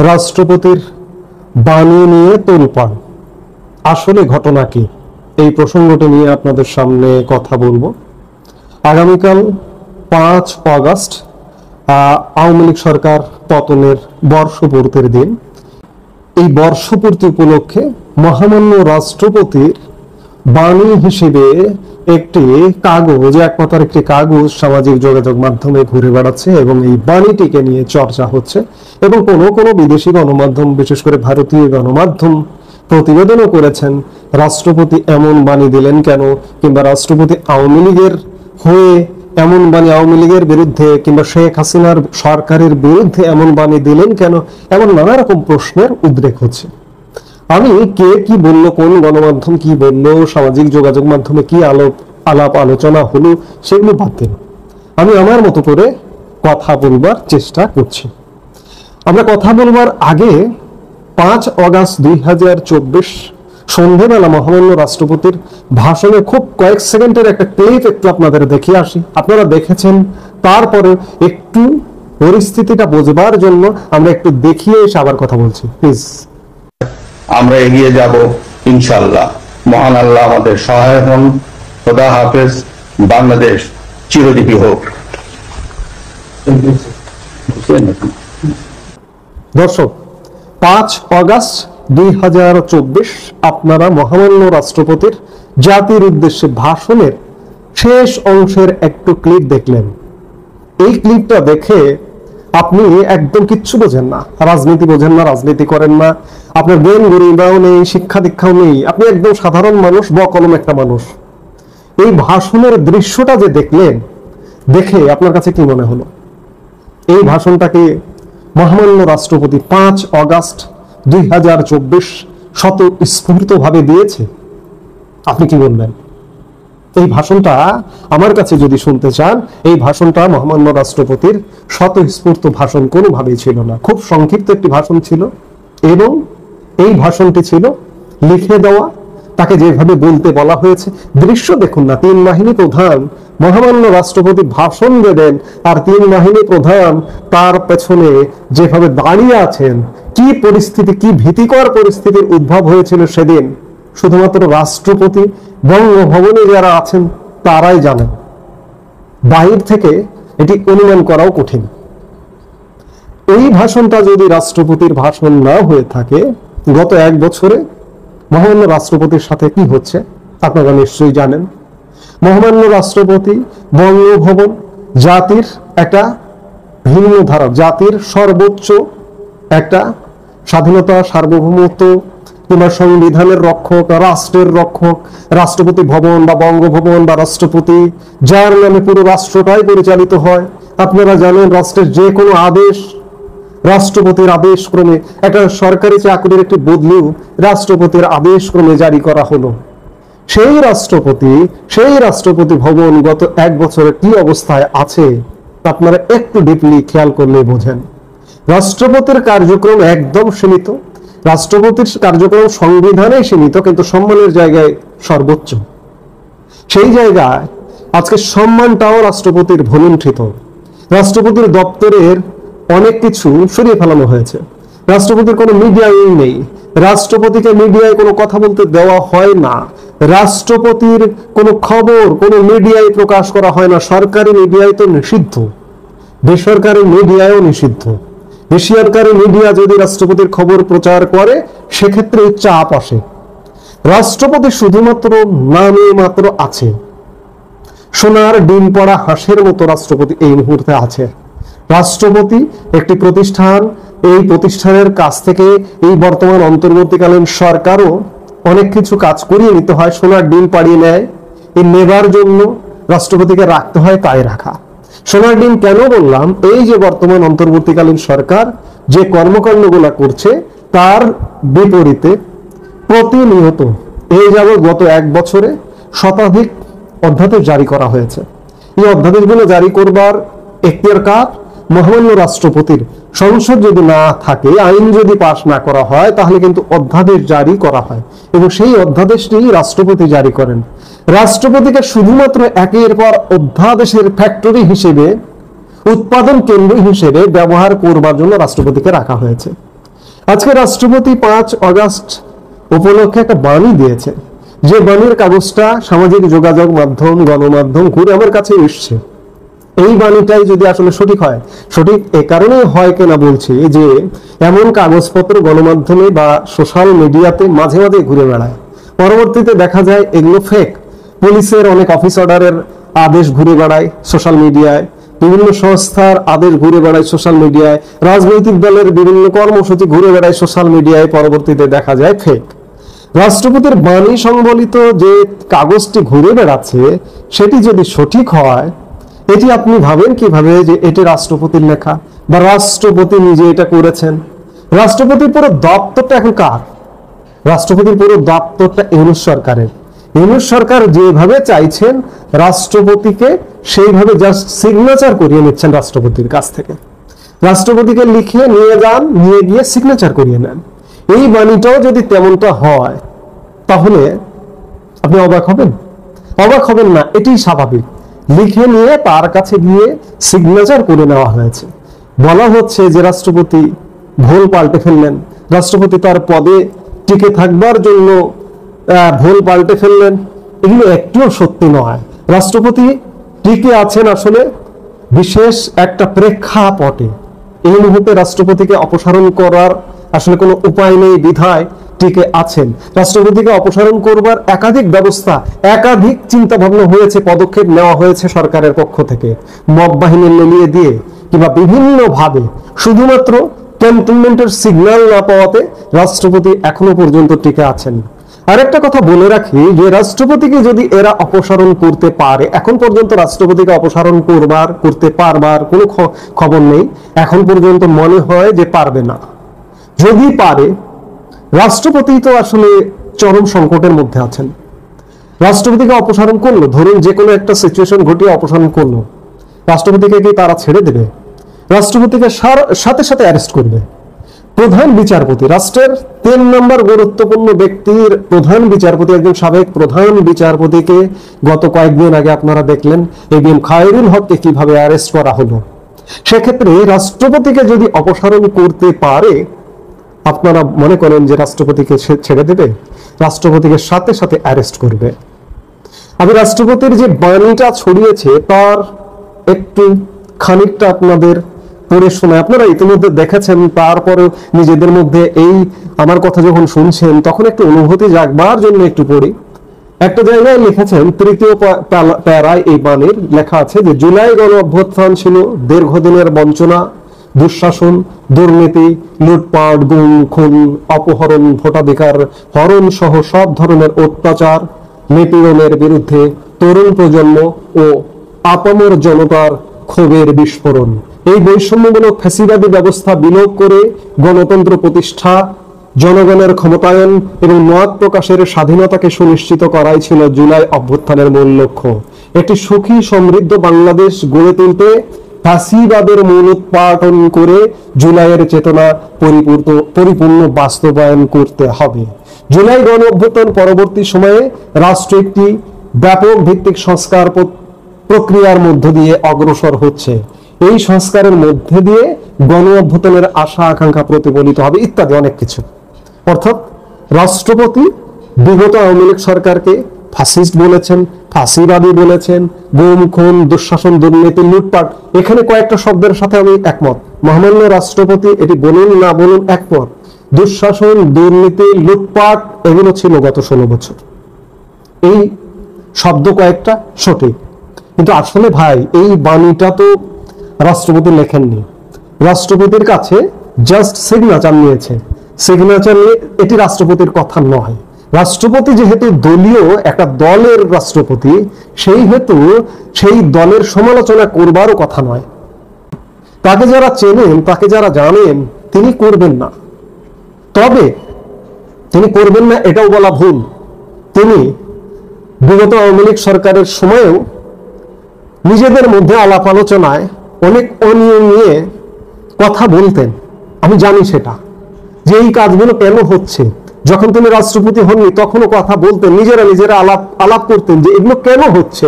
রাষ্ট্রপতির বাণী নিয়ে তোলপাড়, আসলে ঘটনা কি, এই প্রসঙ্গটি নিয়ে আপনাদের সামনে কথা বলবো। আগামীকাল 5 অগাস্ট আওয়ামী লীগ সরকার পতনের বর্ষপূর্তির দিন। এই বর্ষপূর্তি উপলক্ষে মহামান্য রাষ্ট্রপতির বাণী হিসেবে একটি কাগজ, এক কথার একটি কাগজ সামাজিক যোগাযোগ মাধ্যমে ঘুরে বেড়াচ্ছে এবং এই বাণীটিকে নিয়ে চর্চা হচ্ছে এবং কোনো বিদেশি গণমাধ্যম, বিশেষ করে ভারতীয় গণমাধ্যম প্রতিবেদনও করেছেন রাষ্ট্রপতি এমন বাণী দিলেন কেন, কিংবা রাষ্ট্রপতি আওয়ামী লীগের হয়ে এমন বাণী, আওয়ামী লীগের বিরুদ্ধে কিংবা শেখ হাসিনার সরকারের বিরুদ্ধে এমন বাণী দিলেন কেন, এমন নানা রকম প্রশ্নের উদ্রেক হচ্ছে। আমি কে কি বললো, কোন গণমাধ্যম কি বললো, সামাজিক যোগাযোগ মাধ্যমে কি আলাপ আলোচনা হলো, সেগুলো বাদ দিন। আমি আমার মতো করে কথা বলবার চেষ্টা করছি। আমরা কথা বলবার আগে 5 অগাস্ট 2024 সন্ধ্যেবেলা মহামান্য রাষ্ট্রপতির ভাষণে খুব কয়েক সেকেন্ডের একটা ক্লিপ একটু আপনাদের দেখিয়ে আসি। আপনারা দেখেছেন, তারপরে একটু পরিস্থিতিটা বোঝবার জন্য আমরা একটু দেখিয়ে এসে আবার কথা বলছি, প্লিজ। আমরা এগিয়ে যাব ইনশাআল্লাহ। মহান আল্লাহ আমাদের সহায় হন। খোদা হাফেজ। বাংলাদেশ চিরজীবী হোক। দর্শক, 5 অগাস্ট 2024 আপনারা মহামান্য রাষ্ট্রপতির জাতির উদ্দেশ্যে ভাষণের শেষ অংশের একটু ক্লিপ দেখলেন। এই ক্লিপটা দেখে আপনি একদম কিচ্ছু বোঝেন না, রাজনীতি বোঝেন না, রাজনীতি করেন না, আপনার জ্ঞান গরিমাও নেই, শিক্ষা দীক্ষাও নেই, আপনি একদম সাধারণ মানুষ, বকলম একটা মানুষ। এই ভাষণের দৃশ্যটা যে দেখলেন, দেখে আপনার কাছে কি মনে হলো? এই ভাষণটাকে মহামান্য রাষ্ট্রপতি 5 অগাস্ট 2024 স্বতঃস্ফূর্তভাবে দিয়েছে, আপনি কি বলবেন? এই ভাষণটা আমার কাছে যদি শুনতে চান, এই ভাষণটা মহামান্য রাষ্ট্রপতির স্বতঃস্ফূর্ত ভাষণ কোনোভাবেই ছিল না। খুব সংক্ষিপ্ত একটি ভাষণ ছিল এবং এই ভাষণটি ছিল লিখে দেওয়া, তাকে যেভাবে বলতে বলা হয়েছে। দৃশ্য দেখুন না, 3 বাহিনী প্রধান মহামান্য রাষ্ট্রপতি ভাষণ দেবেন আর 3 বাহিনী প্রধান তার পেছনে যেভাবে দাঁড়িয়ে আছেন। কি পরিস্থিতি, কি ভীতিকর পরিস্থিতির উদ্ভব হয়েছিল সেদিন শুধুমাত্র রাষ্ট্রপতি, বঙ্গভবনে যারা আছেন তারাই জানেন। বাহির থেকে এটি অনুমান করাও কঠিন। এই ভাষণটা যদি রাষ্ট্রপতির ভাষণ না হয়ে থাকে, গত 1 বছরে মহামান্য রাষ্ট্রপতির সাথে কি হচ্ছে আপনারা নিশ্চয়ই জানেন। মহামান্য রাষ্ট্রপতি বঙ্গভবন জাতির একটা ভিন্ন ধারা, জাতির সর্বোচ্চ একটা স্বাধীনতা, সার্বভৌমত্ব কিংবা সংবিধানের রক্ষক, রাষ্ট্রের রক্ষক, রাষ্ট্রপতি ভবন বা বঙ্গভবন বা রাষ্ট্রপতি, যার নামে পুরো রাষ্ট্রটাই পরিচালিত হয়। আপনারা জানেন, রাষ্ট্রের যে কোনো আদেশ রাষ্ট্রপতির আদেশ ক্রমে, একটা সরকারি চাকরির একটি বদলিও রাষ্ট্রপতির আদেশ ক্রমে জারি করা হলো। সেই রাষ্ট্রপতি ভবন গত 1 বছরে কি অবস্থায় আছে আপনারা একটু ডিপলি খেয়াল করলে বোঝেন। রাষ্ট্রপতির কার্যক্রম একদম সীমিত, রাষ্ট্রপতির কার্যক্রম সংবিধানে সীমিত, কিন্তু সম্মানের জায়গায় সর্বোচ্চ। সেই জায়গায় আজকে সম্মানটাও রাষ্ট্রপতির ভলুণ্ঠিত। রাষ্ট্রপতির দপ্তরের অনেক কিছু সরিয়ে ফেলানো হয়েছে। রাষ্ট্রপতির কোনো মিডিয়াই নেই, রাষ্ট্রপতিকে মিডিয়ায় কোনো কথা বলতে দেওয়া হয় না, রাষ্ট্রপতির কোনো খবর কোনো মিডিয়ায় প্রকাশ করা হয় না। সরকারি মিডিয়ায় তো নিষিদ্ধ, বেসরকারি মিডিয়ায়ও নিষিদ্ধ। বেসরকারি মিডিয়া যদি রাষ্ট্রপতির খবর প্রচার করে সেক্ষেত্রে চাপ আসে। রাষ্ট্রপতি শুধুমাত্র নামে মাত্র আছে, সোনার ডিম পড়া হাঁসের মতো রাষ্ট্রপতি এই মুহূর্তে আছে। রাষ্ট্রপতি একটি প্রতিষ্ঠান, এই প্রতিষ্ঠানের কাছ থেকে এই বর্তমান অন্তর্বর্তীকালীন সরকারও অনেক কিছু কাজ করিয়ে নিতে হয়, সোনার ডিম পাড়িয়ে নেয়। এই নেবার জন্য রাষ্ট্রপতিকে রাখতে হয়, তাই রাখা। সোনার ডিম কেন বললাম? এই যে বর্তমান অন্তর্বর্তীকালীন সরকার যে কর্মকাণ্ডগুলো করছে তার বিপরীতে প্রতিনিয়ত এই যাবৎ গত 1 বছরে শতাধিক অধ্যাদেশ জারি করা হয়েছে। এই অধ্যাদেশগুলো জারি করবার এখতিয়ার কার? মহামান্য রাষ্ট্রপতির। সংসদ যদি না থাকে, আইন যদি পাশ না করা হয়, তাহলে কিন্তু অধ্যাদেশ জারি করা হয় এবং সেই অধ্যাদেশটি রাষ্ট্রপতি জারি করেন। রাষ্ট্রপতিকে শুধুমাত্র একের পর অধ্যাদেশের ফ্যাক্টরি হিসেবে, উৎপাদন কেন্দ্র হিসেবে ব্যবহার করবার জন্য রাষ্ট্রপতিকে রাখা হয়েছে। আজকে রাষ্ট্রপতি 5 আগস্ট উপলক্ষে একটা বাণী দিয়েছে, যে বাণীর কাগজটা সামাজিক যোগাযোগ মাধ্যম, গণমাধ্যম ঘুরে আমার কাছে এসছে। এই বাণীটাই যদি আসলে সঠিক হয়, সঠিক এ কারণেই হয় কিনা বলছি যে এমন কাগজপত্র গণমাধ্যমে বা সোশ্যাল মিডিয়াতে মাঝে মাঝে ঘুরে বেড়ায়, পরবর্তীতে দেখা যায় এগুলো ফেক। পুলিশের অনেক অফিস অর্ডারের আদেশ ঘুরে বেড়ায় সোশ্যাল মিডিয়ায়, বিভিন্ন সংস্থার আদেশ ঘুরে বেড়ায় সোশ্যাল মিডিয়ায়, রাজনৈতিক দলের বিভিন্ন কর্মসূচি ঘুরে বেড়ায় সোশ্যাল মিডিয়ায়, পরবর্তীতে দেখা যায় ফেক। রাষ্ট্রপতির বাণী সংবলিত যে কাগজটি ঘুরে বেড়াচ্ছে সেটি যদি সঠিক হয়, এটি আপনি ভাবেন কিভাবে যে এটি রাষ্ট্রপতির লেখা বা রাষ্ট্রপতি নিজে এটা করেছেন? রাষ্ট্রপতির পুরো দপ্তরটা এখন কার? রাষ্ট্রপতির পুরো দপ্তরটা ইউনূস সরকারের। ইউনূস সরকার যেভাবে চাইছেন রাষ্ট্রপতিকে সেইভাবে জাস্ট সিগনেচার করিয়ে নিচ্ছেন রাষ্ট্রপতির কাছ থেকে। রাষ্ট্রপতিকে লিখিয়ে নিয়ে যান, নিয়ে গিয়ে সিগনেচার করিয়ে নেন। এই বাণীটাও যদি তেমনটা হয় তাহলে আপনি অবাক হবেন? অবাক হবেন না, এটি স্বাভাবিক। লিখে নিয়ে তার কাছে গিয়ে সিগনেচার করে নেওয়া হয়েছে। বলা হচ্ছে যে রাষ্ট্রপতি ভুল পাল্টে ফেললেন, রাষ্ট্রপতি তার পদে টিকে থাকবার জন্য ভুল পাল্টে ফেললেন। এগুলো একটুও সত্যি নয়। রাষ্ট্রপতি টিকে আছেন আসলে বিশেষ একটা প্রেক্ষাপটে। এই মুহূর্তে রাষ্ট্রপতিকে অপসারণ করার আসলে কোনো উপায় নেই বিধায় টিকে আছেন। রাষ্ট্রপতিকে অপসারণ করবার একাধিক ব্যবস্থা, একাধিক চিন্তা ভাবনা হয়েছে, পদক্ষেপ নেওয়া হয়েছে সরকারের পক্ষ থেকে, মব বাহিনী লেলিয়ে দিয়ে কিংবা বিভিন্ন ভাবে। শুধুমাত্র ক্যান্টনমেন্টের সিগন্যাল না পাওয়াতে রাষ্ট্রপতি এখনো পর্যন্ত টিকে আছেন। আরেকটা কথা বলে রাখি যে রাষ্ট্রপতিকে যদি এরা অপসারণ করতে পারে, এখন পর্যন্ত রাষ্ট্রপতিকে অপসারণ করতে পারবার কোনো খবর নেই। এখন পর্যন্ত মনে হয় যে পারবে না। যদি পারে, রাষ্ট্রপতি তো আসলে চরম সংকটের মধ্যে আছেন। রাষ্ট্রপতিকে অপসারণ করলো, ধরুন যে কোনো একটা সিচুয়েশন ঘটিয়ে অপসারণ করলো, রাষ্ট্রপতিকে কি তারা ছেড়ে দেবে? রাষ্ট্রপতিকে সাথে সাথে অ্যারেস্ট করবে। প্রধান বিচারপতি, রাষ্ট্রের 3 নম্বর গুরুত্বপূর্ণ ব্যক্তির প্রধান বিচারপতি, একজন সাবেক প্রধান বিচারপতিকে গত কয়েকদিন আগে আপনারা দেখলেন এবিএম খায়রুল হককে কিভাবে অ্যারেস্ট করা হলো। সেক্ষেত্রে রাষ্ট্রপতিকে যদি অপসারণ করতে পারে, আপনারা মনে করেন যে রাষ্ট্রপতিকে ছেড়ে দেবে? রাষ্ট্রপতিকে সাথে সাথে অ্যারেস্ট করবে। আমি রাষ্ট্রপতির যে বাণীটা ছড়িয়েছে তার একটু খানিকটা আপনাদের পড়ে শোনায়। আপনারা ইতিমধ্যে দেখেছেন, তারপরে নিজেদের মধ্যে এই আমার কথা যখন শুনছেন তখন একটু অনুভূতি জাগবার জন্য একটু পড়ি। একটা জায়গায় লিখেছেন, 3য় প্যারায় এই বাণীর লেখা আছে যে জুলাই গণ অভ্যুত্থান ছিল দীর্ঘদিনের বঞ্চনা, দুঃশাসন, দুর্নীতি, লুটপাট, গুম, খুন, অপহরণ, ভোটাধিকার হরণ সহ সব ধরনের অত্যাচার, নিপীড়নের বিরুদ্ধে তরুণ প্রজন্ম ও আপামর জনতার ক্ষোভের বিস্ফোরণ। এই বৈষম্যমূলক ফ্যাসিবাদী ব্যবস্থা বিলোপ করে গণতন্ত্র প্রতিষ্ঠা, জনগণের ক্ষমতায়ন এবং মত প্রকাশের স্বাধীনতাকে সুনিশ্চিত করাই ছিল জুলাই অভ্যুত্থানের মূল লক্ষ্য। একটি সুখী সমৃদ্ধ বাংলাদেশ গড়ে তুলতে ফ্যাসিবাদের মূলোৎপাটন করে জুলাইয়ের চেতনা পরিপূর্ণ বাস্তবায়ন করতে হবে। জুলাই গণ অভ্যুত্থান পরবর্তী সময়ে রাষ্ট্র একটি ব্যাপক ভিত্তিক সংস্কার প্রক্রিয়ার মধ্য দিয়ে অগ্রসর হচ্ছে। এই সংস্কারের মধ্যে দিয়ে গণ অভ্যুত্থানের আশা আকাঙ্ক্ষা প্রতিফলিত হবে, ইত্যাদি অনেক কিছু। অর্থাৎ রাষ্ট্রপতি বিগত আওয়ামী লীগ সরকারকে ফ্যাসিস্ট বলেছেন, ফাঁসিবাদী বলেছেন, গুম, খুন, দুঃশাসন, দুর্নীতি, লুটপাট। এখানে কয়েকটা শব্দের সাথে আমি একমত। মহামান্য রাষ্ট্রপতি এটি বলুন না বলুন একমত। দুঃশাসন, দুর্নীতি, লুটপাট এগুলো ছিল গত 16 বছর। এই শব্দ কয়েকটা সঠিক, কিন্তু আসলে ভাই এই বাণীটা তো রাষ্ট্রপতি লেখেননি। রাষ্ট্রপতির কাছে জাস্ট সিগনেচার নিয়েছে। সিগনেচার নিয়ে এটি রাষ্ট্রপতির কথা নয়। রাষ্ট্রপতি যেহেতু দলীয় একটা দলের রাষ্ট্রপতি, সেই হেতু সেই দলের সমালোচনা করবারও কথা নয়। তাকে যারা চেনেন, তাকে যারা জানেন, তিনি করবেন না। তবে তিনি করবেন না এটাও বলা ভুল। তিনি বিগত আওয়ামী লীগ সরকারের সময়েও নিজেদের মধ্যে আলাপ আলোচনায় অনেক অনিয়ম নিয়ে কথা বলতেন। আমি জানি সেটা, যে এই কাজগুলো কেন হচ্ছে। যখন তিনি রাষ্ট্রপতি হননি তখনও কথা বলতেন, নিজেরা আলাপ করতেন যে এগুলো কেন হচ্ছে।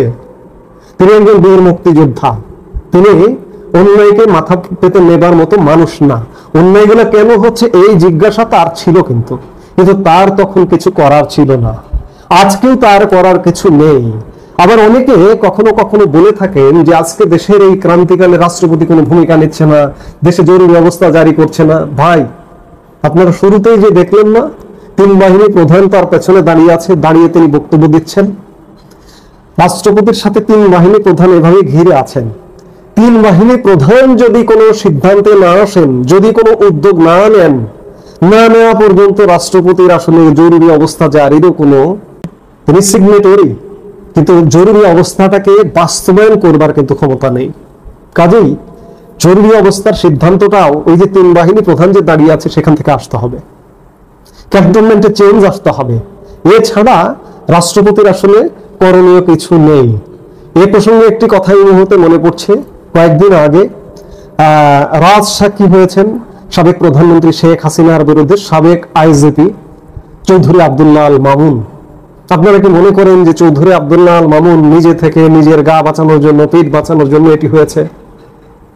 তিনি একজন বীর মুক্তিযোদ্ধা, তিনি অন্যায়কে মাথা পেতে নেবার মতো মানুষ না। অন্যায়গুলো কেন হচ্ছে এই জিজ্ঞাসা তার ছিল, কিন্তু তার তখন কিছু করার ছিল না। আজকেও তার করার কিছু নেই। আবার অনেকে কখনো কখনো বলে থাকেন যে আজকে দেশের এই ক্রান্তিকালে রাষ্ট্রপতি কোনো ভূমিকা নিচ্ছে না, দেশে জরুরি অবস্থা জারি করছে না। ভাই, আপনারা শুরুতেই যে দেখলেন না, 3 বাহিনী প্রধান তার পেছনে দাঁড়িয়ে আছে, দাঁড়িয়ে তিনি বক্তব্য দিচ্ছেন। রাষ্ট্রপতির সাথে 3 বাহিনী প্রধান এভাবে ঘিরে আছেন। 3 বাহিনী প্রধান যদি কোনো সিদ্ধান্তে না আসেন, যদি কোনো উদ্যোগ না নেন, না নেওয়া পর্যন্ত রাষ্ট্রপতির আসলে জরুরি অবস্থা জারিরও কোনো, তিনি সিগনেটরি, কিন্তু জরুরি অবস্থাটাকে বাস্তবায়ন করবার কিন্তু ক্ষমতা নেই। কাজেই জরুরি অবস্থার সিদ্ধান্তটাও ওই যে 3 বাহিনী প্রধান যে দাঁড়িয়ে আছে সেখান থেকে আসতে হবে, ক্যান্টনমেন্টে চেঞ্জ আসতে হবে। এছাড়া রাষ্ট্রপতির আসলে করণীয় কিছু নেই। এ প্রসঙ্গে একটি কথা এই মুহূর্তে মনে পড়ছে, কয়েকদিন আগে রাজসাক্ষী হয়েছেন সাবেক প্রধানমন্ত্রী শেখ হাসিনার বিরুদ্ধে সাবেক আইজিপি চৌধুরী আব্দুল্লাহ আল মামুন। আপনারা কি মনে করেন যে চৌধুরী আব্দুল্লাহ আল মামুন নিজে থেকে নিজের গা বাঁচানোর জন্য, পেট বাঁচানোর জন্য এটি হয়েছে?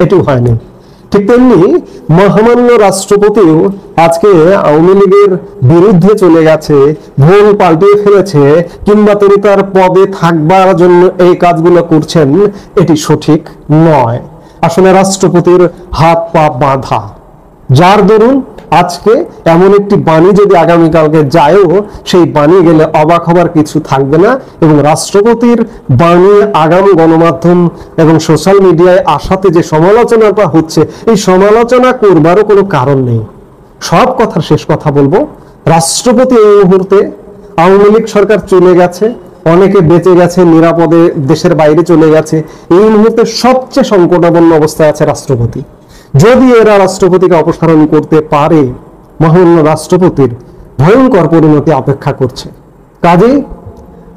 এটিও হয়নি। ঠিক তেমনি মহামান্য রাষ্ট্রপতিও আজকে আওয়ামী লীগের বিরুদ্ধে চলে গেছে, ভুল পাল্টিয়ে ফেলেছে, কিংবা তিনি তার পদে থাকবার জন্য এই কাজগুলো করছেন, এটি সঠিক নয়। আসলে রাষ্ট্রপতির হাত পা বাঁধা, যার দরুন আজকে এমন একটি বাণী যদি আগামীকালকে যায়ও, সেই বাণী গেলে অবাক হবার কিছু থাকবে না। এবং রাষ্ট্রপতির বাণী আগামী গণমাধ্যম এবং সোশ্যাল মিডিয়ায় আসাতে যে সমালোচনাটা হচ্ছে, এই সমালোচনা করবারও কোনো কারণ নেই। সব কথার শেষ কথা বলবো, রাষ্ট্রপতি এই মুহূর্তে, আওয়ামী লীগ সরকার চলে গেছে, অনেকে বেঁচে গেছে, নিরাপদে দেশের বাইরে চলে গেছে। এই মুহূর্তে সবচেয়ে সংকটাপন্ন অবস্থায় আছে রাষ্ট্রপতি। যদি এরা রাষ্ট্রপতিকে অপসারণ করতে পারে, মহামান্য রাষ্ট্রপতির ভয়ঙ্কর পরিণতি অপেক্ষা করছে। কাজেই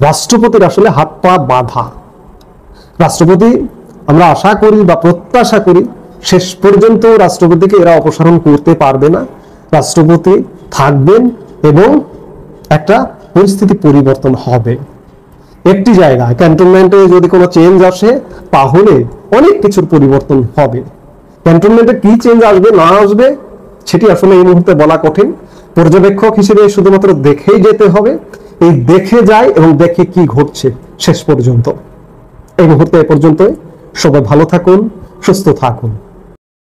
রাষ্ট্রপতির আসলে হাত পা বাঁধা। রাষ্ট্রপতি, আমরা আশা করি বা প্রত্যাশা করি, শেষ পর্যন্ত রাষ্ট্রপতিকে এরা অপসারণ করতে পারবে না। রাষ্ট্রপতি থাকবেন এবং একটা পরিস্থিতি পরিবর্তন হবে। একটি জায়গায় ক্যান্টনমেন্টে যদি কোনো চেঞ্জ আসে, তাহলে অনেক কিছুর পরিবর্তন হবে। ক্যান্টনমেন্টে কি চেঞ্জ আসবে না আসবে সেটি আসলে এই মুহূর্তে বলা কঠিন। পর্যবেক্ষক হিসেবে শুধুমাত্র দেখেই যেতে হবে। এই দেখে যায় এবং দেখে কি ঘটছে শেষ পর্যন্ত। এই মুহূর্তে এ পর্যন্ত। সবাই ভালো থাকুন, সুস্থ থাকুন।